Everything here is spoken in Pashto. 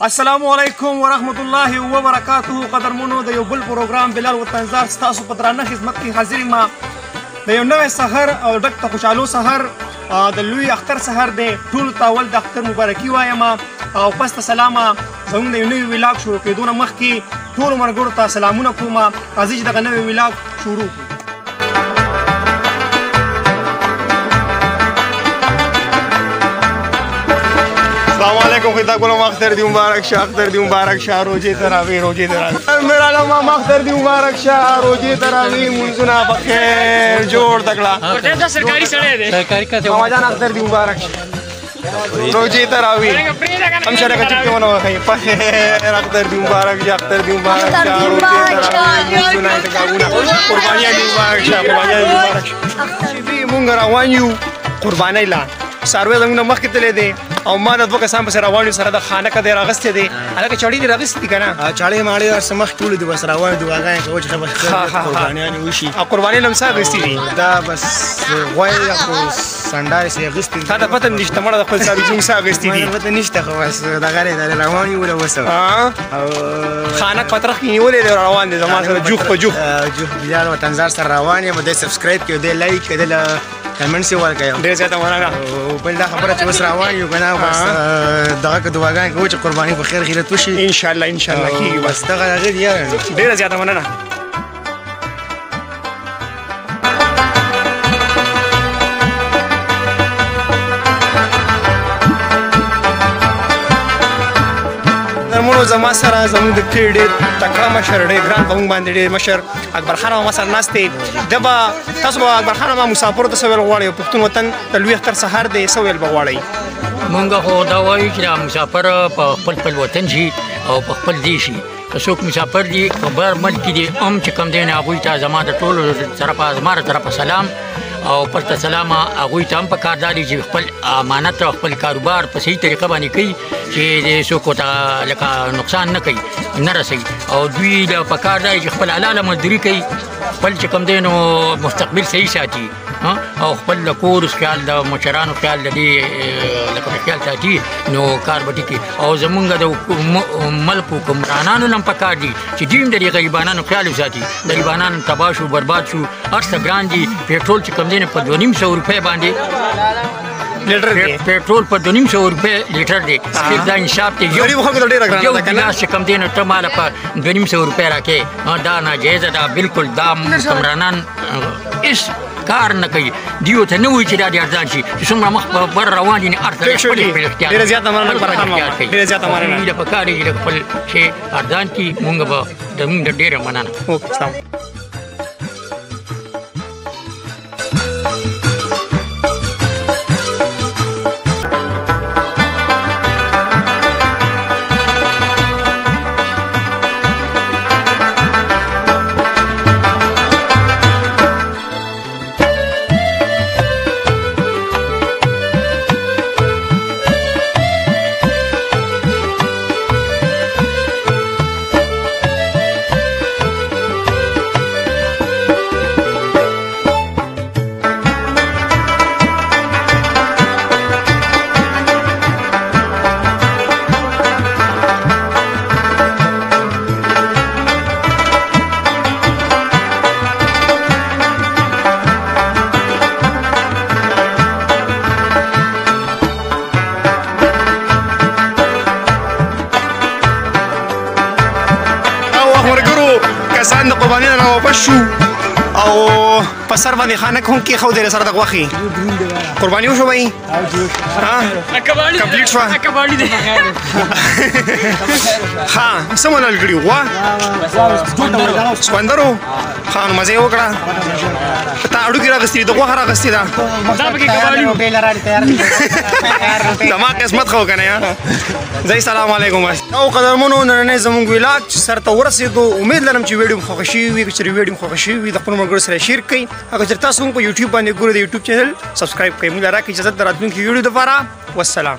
السلام علیکم ورحمت الله وبرکاته. قدرمنو د یو بل پروګرام بلال وطنزار ستاسو په درانه خدمت کې حاضر یم. د یو نوی سحر او ډک ته خوشحالو سحر د لوی اختر سحر دی. ټولو ته اول د اختر مبارکي وایم او پس ته سلامه. زموږ د یو نوي ولاګ شروع کېدو نه مخکې ټولو ملګرو ته سلامونه کوم. راځئ چې دغه نوی ولاګ شروع کړو. السلام علیکم. خدا کولم اختر دی مبارک شه، اختر دی مبارک شه. روزه تراوی میرا نام اختر دی مبارک شه. روزه تراوی منځونه بخیر جوړ تکړه. دا سرکاري سړی دی. سرکاري کته ماما جان اختر دی مبارک شه. روزه تراوی هم شره کچې ونه وخی په اختر دی مبارک شه، اختر دی مبارک شه. روزه تراوی منځونه تکاونه قرباني دی مبارک شه، قرباني دی مبارک شه. چې دی مونږ روان یو قرباني لا ساروی زموږ نه مخکې تللی دی او ما د دوه کسان پسې روان یو. سره د خانکه دی راغستی دی. هلکه چړې دې راغستې دي که نه؟ چړې ماړې هر څه مخکې ټولې دي، بس روان یو دعاګانې کوو چې ښه به قربانیانې وشي. او قربانۍ نه هم څه اخېستي دي؟ دا بس غوی یا خو سنډا یې اخېستې دي. تا ته پته نشته مړه د خپل صاحب چې موږ څه اخېستي دي؟ پته نشته خو بس دغه دی روان یو اوس او خانک په طرف کې نیولی دی روان دی زما سره جوخ په جوخ. جوخ بلال وطنزار سره روان یم. دی سبسکرایب کړئ، دی لایک کړئ، دی کمنټس یې ورکړئ. ډېر زیاته مننه. بل دا خبره چې اوس روان یو که نه بس دغه که دعاګانې کوو چې قرباني په خیر خیرت وشي. انشاءالله انشاءالله کېږي. بس دغه هغه دي یاره. ډېره زیاته مننه. درمونو زما سره زموږ د کلي ډېر تکړه مشر ډېر ګران په موږ باندې ډېر مشر اکبر خان ماما سره ناست دی. ده به تاسو به اکبر خان ماما مسافرو ته څه ویل غواړئ؟ پښتون وطن د لوی اختر سهار دی، څه ویل به غواړئ؟ مونږ خو دا وایو چې دا مسافر په خپل وطن شي او په خپل دی شي. که څوک مسافر دي که بهر ملک کې دي هم چې کوم دی نه هغوی ته زما د ټولو طرفه زما د طرفه سلام او پرته سلام. هغوی ته هم پکار دا دی چې خپل امانت او خپل کاروبار په صحیح طریقه باندې کوي چې څوک ورته لکه نقصان نه کوي، نه رسوي. او دوی له پکار دا دی چې خپل حلاله مزدوري کوي، خپل چې کوم دی نو مستقبل صحیح ساتي او خپل د کور خیال د مشرانو خیال د دې لکه خیال ساتي نو کار به ټیکي. او زمونږ د ملک حکمرانانو نه هم پکار دي چې دوی هم د دې غریبانانو خیال وساتي. غریبانان تباه شو، برباد شو، هر څه ګران دي. پیټرول چې کوم دی نه په 250 روپۍ باندې پیټرول په 250 روپۍ لیټر دی. دا انصاف دی. یو ګیلاس چې کوم دی نو ته ماله په 250 روپۍ راکې، دا ناجایزه ده بالکل. دا حکمرانان هېڅ کار نه کوي. دیو ته نه وایي چې دا دې ارزان شي چې څومره مخ په بر روان دي هر څه ډېره زیاته مننه اکبر خان ماما، ډېره زیاته مننه. دوی له پکار دي چې خپل شی ارزان کړي. مونږ به د مونږ ډېره مننه. اوکې سلام. کسان د قربانۍ نه واپس شو او په سر باندې خانک هم کېښودې سره د غوښې قرباني وشو به یې کمپلیټ شوه. ها څه منل کړي غوا سکندرو ښه نو مزه یې وکړه. تا هډوکي راغستې دي، د غوښه راغستې ده. زما قسمت ښه و که نه. ځئ سلام علیکم. او قدرمنو نننی زموږ ولاګ چې سر ته ورسېدو. امید لرم چې ویډیو مو خوښه شوي وي. که چېرې ویډیو مو خوښه شوي وي د خپلو ملګرو سره شیر کړئ. اگر چېرې تاسو هم په یوټیوب باندې ګورئ د یوټیوب چینل سبسکرایب کړئ. موږ له راکړئ اجازت د راتلونکي ویډیو دپاره. والسلام.